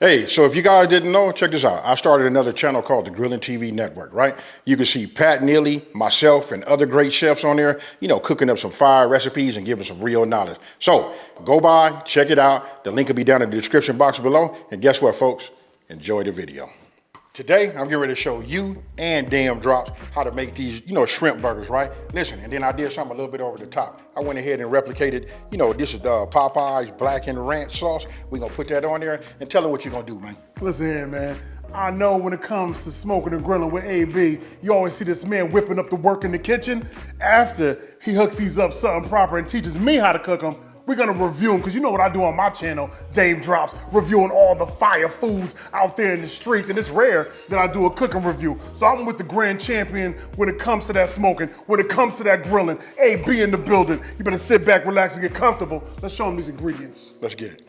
Hey, so if you guys didn't know, check this out. I started another channel called the Grillin TV Network, right? You can see Pat Neely, myself, and other great chefs on there, cooking up some fire recipes and giving some real knowledge. So go by, check it out. The link will be down in the description box below. And guess what, folks? Enjoy the video. Today, I'm getting ready to show you and Daym Drops how to make these, shrimp burgers, right? Listen, and then I did something a little bit over the top. I went ahead and replicated, this is Popeye's black and ranch sauce. We're gonna put that on there and tell them what you're gonna do, man. Listen here, man. I know when it comes to smoking and grilling with AB, you always see this man whipping up the work in the kitchen. After he hooks these up something proper and teaches me how to cook them, we're gonna review them, because you know what I do on my channel, Daym Drops, reviewing all the fire foods out there in the streets, and it's rare that I do a cooking review. So I'm with the grand champion when it comes to that smoking, when it comes to that grilling. AB in the building. You better sit back, relax, and get comfortable. Let's show them these ingredients. Let's get it.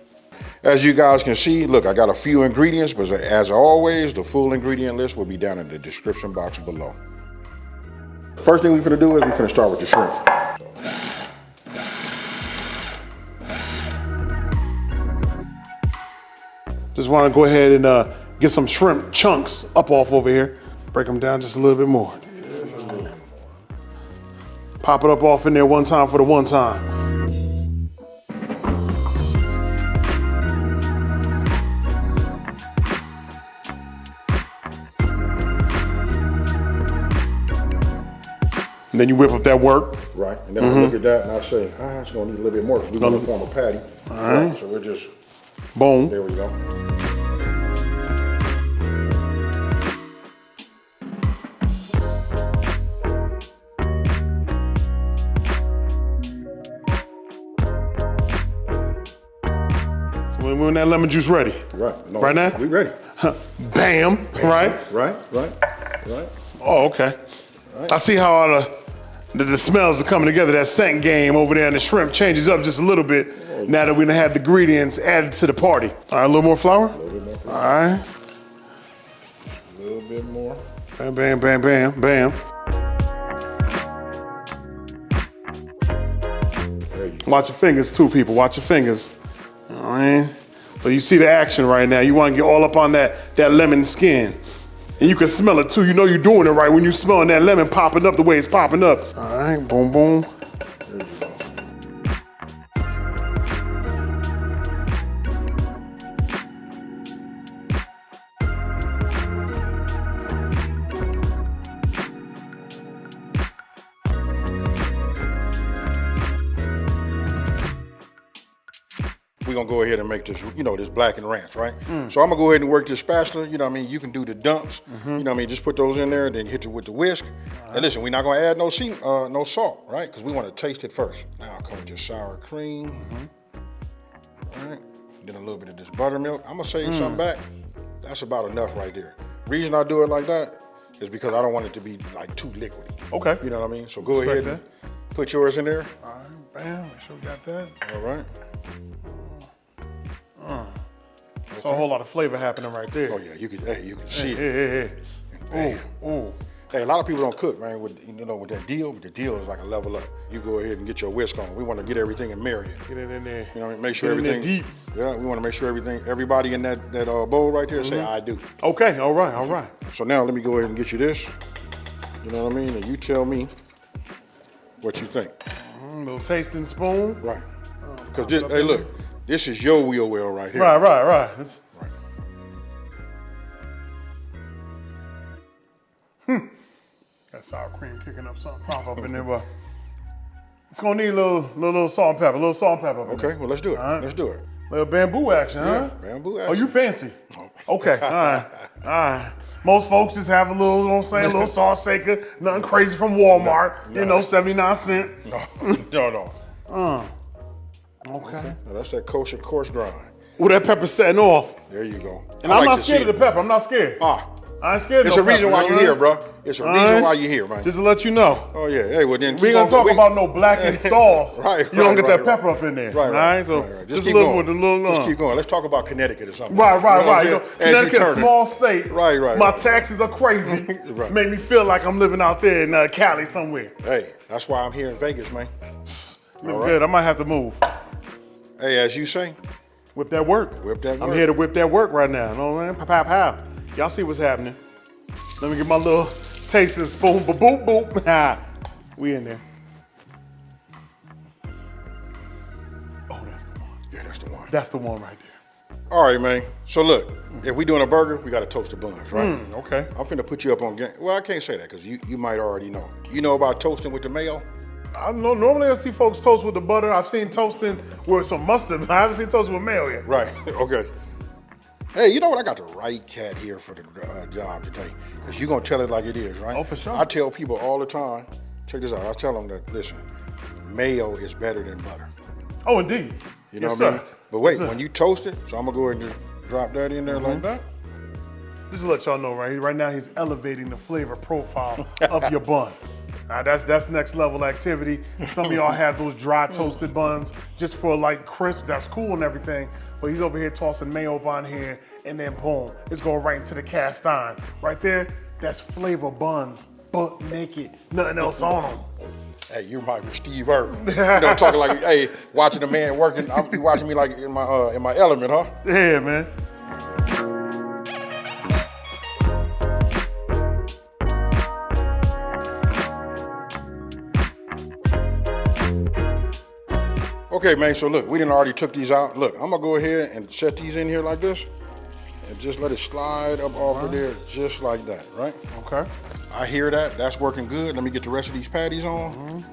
As you guys can see, look, I got a few ingredients, but as always, the full ingredient list will be down in the description box below. First thing we're gonna do is we're gonna start with the shrimp. Just want to go ahead and get some shrimp chunks up off over here. Break them down just a little bit more. Pop it up off in there one time for the one time. And then you whip up that work. Right, and then I look at that and I say, it's gonna need a little bit more because we're gonna form a patty. All right. So we're just, boom. There we go. So when that lemon juice ready? Right. No, right now? We ready. Bam. Right? Right. Oh, okay. Right. I see how all the smells are coming together. That scent game over there and the shrimp changes up just a little bit now that we done have the ingredients added to the party. All right, a little more flour? A little bit more flour. All right. A little bit more. Bam, bam, bam, bam, bam. There you go. Watch your fingers too, people. Watch your fingers. All right. So you see the action right now. You want to get all up on that lemon skin. And you can smell it too. You know you're doing it right when you're smelling that lemon popping up the way it's popping up. All right, boom, boom. There you go. We're gonna go ahead and make this, this black and ranch, right? So I'm gonna go ahead and work this spatula, You can do the dumps, Just put those in there, then hit it with the whisk. And listen, we're not gonna add no salt, right? Because we wanna taste it first. Now I'll come with your sour cream. All right, then a little bit of this buttermilk. I'm gonna save some back. That's about enough right there. Reason I do it like that is because I don't want it to be like too liquidy. Okay. You know what I mean? So go ahead and put yours in there. All right, bam, make sure we got that. All right. So a whole lot of flavor happening right there. Oh yeah, you can see it. Hey. Bam. Ooh. Hey, a lot of people don't cook, man, with that deal, but the deal is like a level up. You go ahead and get your whisk on. We want to get everything in marry it. Get it in there. You know what I mean? Make sure Get everything deep. Yeah, we want to make sure everybody in that bowl right there say I do. Okay, all right. So now let me go ahead and get you this. You know what I mean? And you tell me what you think. Little tasting spoon. Right. Because hey, look, this is your wheel well right here. Right. Right. That sour cream kicking up something pop up in there, but it's gonna need a little salt and pepper, Okay, well let's do it. All right. Let's do it. Little bamboo action, huh? Yeah, bamboo action. Oh, you fancy? No. Okay, all right. Most folks just have a little, little salt shaker, nothing crazy from Walmart, 79 cents. No. Okay. Now that's that kosher coarse grind. Ooh, that pepper's setting off. There you go. And I'm not scared of the pepper, I'm not scared. I ain't scared of It's no a reason pepper, why you're here, bro. It's a reason why you're here, man. Just to let you know. Oh yeah. Hey, well then We ain't gonna talk about no blackened sauce. Right. You don't get that pepper up in there. Right. So Just a little more. Just keep going. Let's talk about Connecticut or something. Right. Connecticut, a small state. Right. My taxes are crazy. Right. Made me feel like I'm living out there in Cali somewhere. Hey, that's why I'm here in Vegas, man. Good. I might have to move. Hey, as you say, Whip that work. Whip that I'm work. here to whip that work right now. You know what I mean? Pow, pow, pow. Y'all see what's happening. Let me get my little tasting spoon. Boop, boop, boop. We in there. Oh, that's the one. Yeah, that's the one. That's the one right there. All right, man. So look, if we doing a burger, we got to toast the buns, right? Okay. I'm finna put you up on game. Well, I can't say that because you might already know. You know about toasting with the mayo? I know normally I see folks toast with the butter. I've seen toasting with some mustard, but I haven't seen toast with mayo yet. Right. Okay. Hey, you know what? I got the right cat here for the job today because you're going to tell it like it is, right? Oh, for sure. I tell people all the time, check this out. I tell them that, listen, mayo is better than butter. Oh, indeed. You know Yes, what I mean? sir. But wait, Yes, sir. when you toast it, so I'm going to go ahead and just drop that in there like that. Just to let y'all know, right now he's elevating the flavor profile of your bun. That's next level activity. Some of y'all have those dry toasted buns just for like crisp. That's cool and everything. But he's over here tossing mayo on here, and then boom, it's going right into the cast iron. Right there, that's flavor buns, butt naked, nothing else on them. Hey, you remind me of Steve Irwin. You know, talking like, hey, watching a man working. You watching me like in my element, huh? Yeah, man. Okay, man, so look, we done already took these out. Look, I'm gonna go ahead and set these in here like this and just let it slide up off of there just like that, right? Okay. I hear that, that's working good. Let me get the rest of these patties on.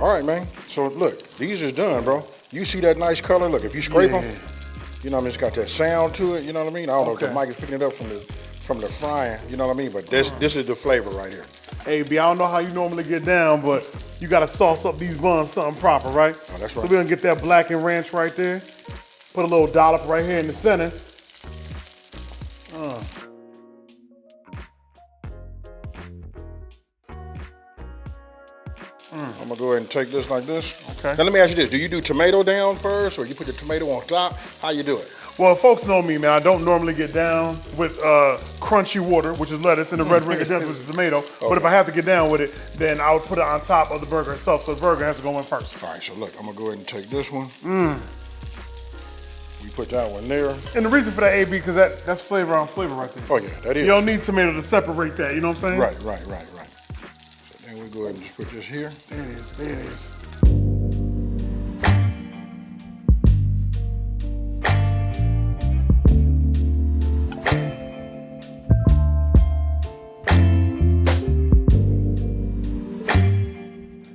All right, man, so look, these are done, bro. You see that nice color? Look, if you scrape them, you know what I mean, it's got that sound to it, you know what I mean? I don't know if the mic is picking it up from the frying, you know what I mean? But this is the flavor right here. Hey, B, I don't know how you normally get down, but you gotta sauce up these buns something proper, right? Oh, that's So right. we're gonna get that black and ranch right there. Put a little dollop right here in the center. I'm gonna go ahead and take this like this. Okay. Now let me ask you this, do you do tomato down first or you put the tomato on top? How you do it? Well, folks know me, man. I don't normally get down with crunchy water, which is lettuce, and the red ring of death, which is tomato. But if I have to get down with it, then I would put it on top of the burger itself. So the burger has to go in first. All right, so look, I'm gonna go ahead and take this one. We put that one there. And the reason for that, AB, because that's flavor on flavor right there. Oh yeah, that is. You don't need tomato to separate that, you know what I'm saying? Right. So then we go ahead and just put this here. There it is, there it is.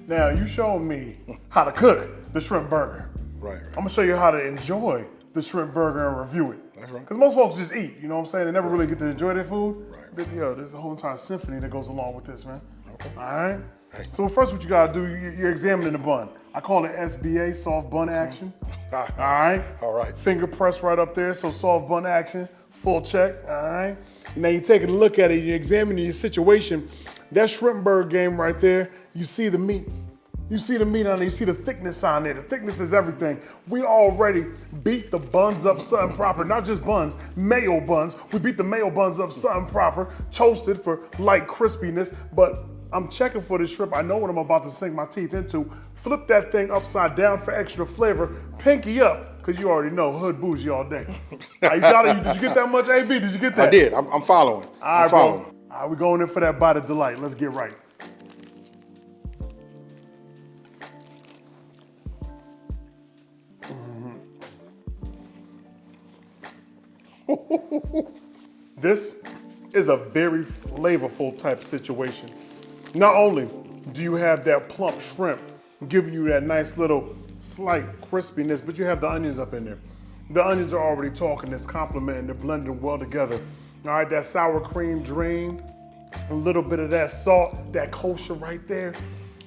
Now, you showed me how to cook the shrimp burger. Right. I'm gonna show you how to enjoy the shrimp burger and review it. That's right. Because most folks just eat, you know what I'm saying? They never really get to enjoy their food. Right. But, there's a whole entire symphony that goes along with this, man. Okay. All right? Hey. So first what you gotta do, you're examining the bun. I call it SBA, soft bun action. All right? All right. Finger press right up there, so soft bun action, full check, all right? Now you're taking a look at it, you're examining your situation. That shrimp burger game right there, you see the meat. You see the meat on it, you see the thickness on there. The thickness is everything. We already beat the buns up something proper, not just buns, mayo buns. We beat the mayo buns up something proper, toasted for light crispiness, but I'm checking for the shrimp. I know what I'm about to sink my teeth into. Flip that thing upside down for extra flavor. Pinky up, because you already know, hood bougie all day. Did you get that much, AB? Did you get that? I did. I'm following. All right, I'm following. bro. All right, we're going in for that bite of delight. Let's get right. This is a very flavorful type situation. Not only do you have that plump shrimp giving you that nice little slight crispiness, but you have the onions up in there. The onions are already talking, it's complementing, they're blending well together. All right, that sour cream drained, a little bit of that salt, that kosher right there.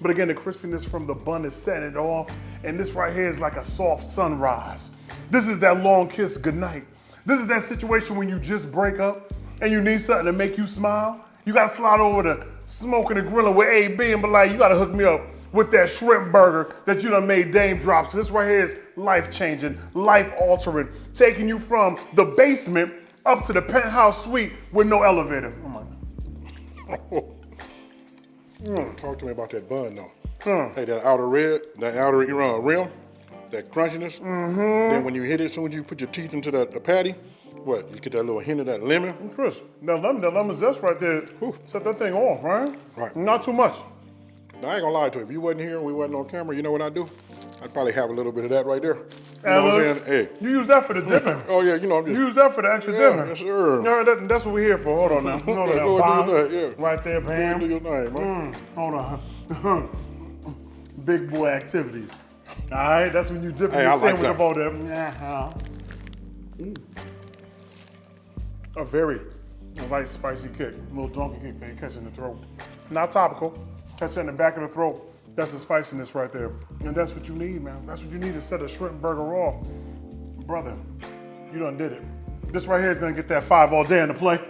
But again, the crispiness from the bun is setting it off. And this right here is like a soft sunrise. This is that long kiss goodnight. This is that situation when you just break up and you need something to make you smile. You gotta slide over to Smokin and Grillin with AB and be like, you gotta hook me up with that shrimp burger that you done made Daym Drops. This right here is life-changing, life-altering, taking you from the basement up to the penthouse suite with no elevator. Oh my. Talk to me about that bun though. Hey, that outer rim, that crunchiness. Then when you hit it, as soon as you put your teeth into the patty, what? You get that little hint of that lemon. Chris, that lemon zest right there, set that thing off, right? Right. Not too much. Now, I ain't gonna lie to you. If you wasn't here, we wasn't on camera, you know what I'd do? I'd probably have a little bit of that right there. You know what I'm saying? Hey. You use that for the dipping. Oh yeah, you know I'm just. You use that for the extra dipping. Yes, sir. No, that's what we're here for. Hold on now. Hold on now. Go Bam. do that, yeah. Right there, bam. Do your thing, man. Hold on. Big boy activities. All right, that's when you dip in Hey, your I like sandwich that. up all there. A very light, spicy kick. A little donkey kick that you catch in the throat. Not topical. Catch it in the back of the throat. That's the spiciness right there. And that's what you need, man. That's what you need to set a shrimp burger off. Brother, you done did it. This right here is gonna get that 5 all day in the play.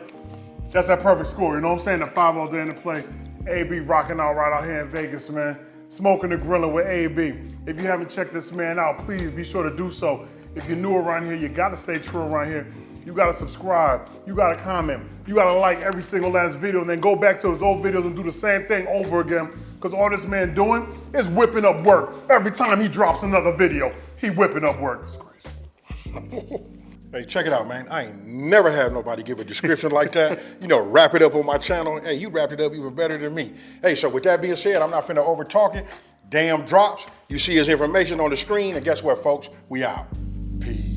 That's that perfect score, you know what I'm saying? The 5 all day in the play. AB rocking out right out here in Vegas, man. Smoking and grilling with AB. If you haven't checked this man out, please be sure to do so. If you're new around here, you gotta stay true around here. You gotta subscribe, you gotta comment, you gotta like every single last video and then go back to his old videos and do the same thing over again. Because all this man doing is whipping up work. Every time he drops another video, he whipping up work. It's crazy. Hey, check it out, man. I ain't never had nobody give a description like that. You know, wrap it up on my channel. Hey, you wrapped it up even better than me. Hey, so with that being said, I'm not finna over talk it. Daym Drops. You see his information on the screen, and guess what, folks? We out. Peace.